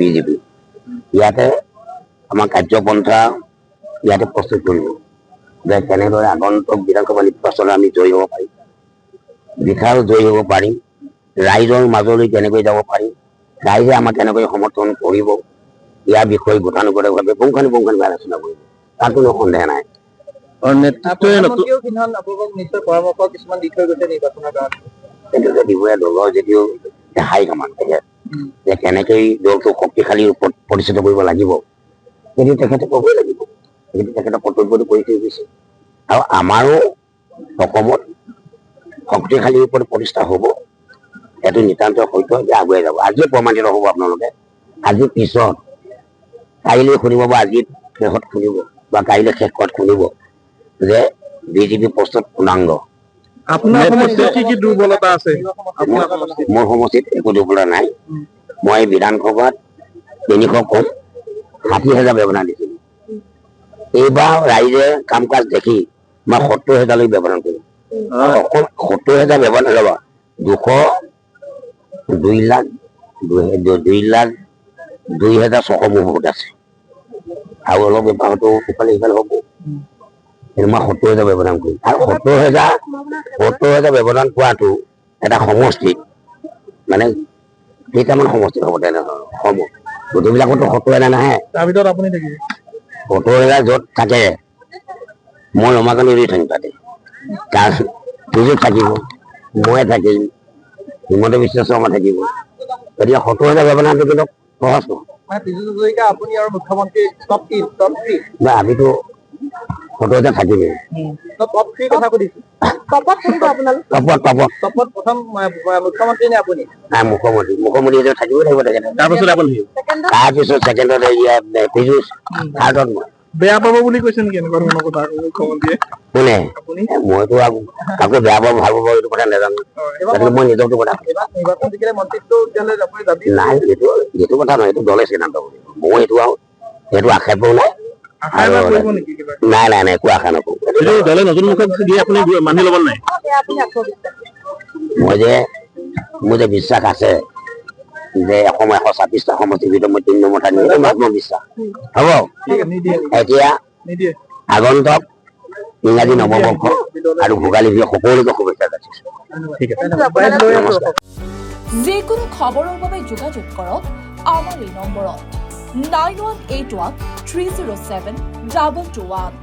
BJP ইয়াতে আমাৰ কাৰ্যপন্থা ইয়াতে প্ৰস্তুত কৰিব যে কেনেদৰে আগন্তুক বিধানসভা নিৰ্বাচনত আমি জয়ী হ'ব পাৰিম, বিশাল জয়ী হ'ব পাৰিম, ৰাইজৰ মাজলৈ কেনেকৈ যাব পাৰিম, ৰাইজে আমাক কেনেকৈ সমৰ্থন কৰিব, ইয়াৰ বিষয়ে গতানুগতিকভাৱে পুংখানুপুংখভাৱে আলোচনা কৰিব। তাত কোনো সন্দেহ নাই। কিন্তু দিবুৱে দলৰ যদিও হাই কামাণ্ড থাকে যে কেনেকৈ দলটো শক্তিশালী ৰূপত প্ৰতিষ্ঠিত কৰিব লাগিব, কিন্তু তেখেতে ক'বই লাগিব, কিন্তু তেখেতৰ কৰ্তব্যটো কৰি থৈ গৈছে। আৰু আমাৰো অসমত শক্তিশালী ৰূপত প্ৰতিষ্ঠা হ'ব, এইটো নিতান্ত সত্য যে আগুৱাই যাব। আজিয়ে প্ৰমাণিত হ'ব আপোনালোকে, আজিৰ পিছত কাইলৈ শুনিব বা আজিৰ শেষত শুনিব বা কাইলৈ শেষত শুনিব যে বিজেপি প্ৰস্তুত পূৰ্ণাংগ। মোৰ সমষ্টিত একো দুৰ্বলতা নাই। মই বিধানসভাত 300 কম 60,000 ব্যৱধান দিছিলোঁ। এইবাৰ ৰাইজে কাম কাজ দেখি মই 70,000লৈ ব্যৱধান কৰিম। অকল 70,000 ব্যৱধান ল'ব, 2,02,0600 মোৰ ভোট আছে আৰু অলপ ব্যৱহাৰটো ইফালে সিফালে হ'ব। কিন্তু মই 70,000 ব্যৱধান কৰিম। আৰু 70,000 ব্যৱধান পোৱাটো এটা সমষ্টিত মানে কেইটামান সমষ্টিত হ'ব তেনেধৰণৰ গোটেইবিলাকতো 70,000 নাহে। তাৰ ভিতৰত আপুনি থাকিব 70,000 য'ত থাকে মই ৰমাকান্ত দি থাকিম তাতে, তাৰ সুযোগ থাকিব, মই থাকিম, হিমন্ত বিশ্ব শৰ্মা থাকিব। গতিকে 70,000 ব্যৱধানটো কিন্তু সহজ নহয়। আমিতো 70,000 থাকিমেই। মুখ্যমন্ত্ৰী থাকিবই লাগিব তেখেতে। তাৰপিছত ছেকেণ্ডত পীযুষ, থাৰ্ডত মই। বেয়া পাব বুলি কৈছে নেকি এনেকুৱা ধৰণৰ কথা মুখ্যমন্ত্ৰীয়ে? কোনে? মইতো কাকো বেয়া পাব ভাল পাব এইটো কথা নাজানো, গতিকে মই নিজৰটো কথা নাই, এইটো কথা নহয়, এইটো দলে সিদ্ধান্ত কৰিব। মই এইটো আক্ষেপো নাই। নাই নাই নাই, একো আশা নকৰোঁ। দলে নতুন মুখত দিয়ে আপুনি মানি ল'ব নাই? মোৰ যে বিশ্বাস আছে যে অসমৰ 126টা সমষ্টিৰ ভিতৰত মই 3 নম্বৰ ঠাইত নিম, আত্মবিশ্বাস হ'ব। এতিয়া আগন্তুক ইংৰাজী নৱবৰ্ষ আৰু ভোগালী বিহু সকলোকে শুভেচ্ছা যাচিছোঁ। নমস্কাৰ। যিকোনো খবৰৰ বাবে যোগাযোগ কৰক আমাৰ এই নম্বৰত 9181 307 221।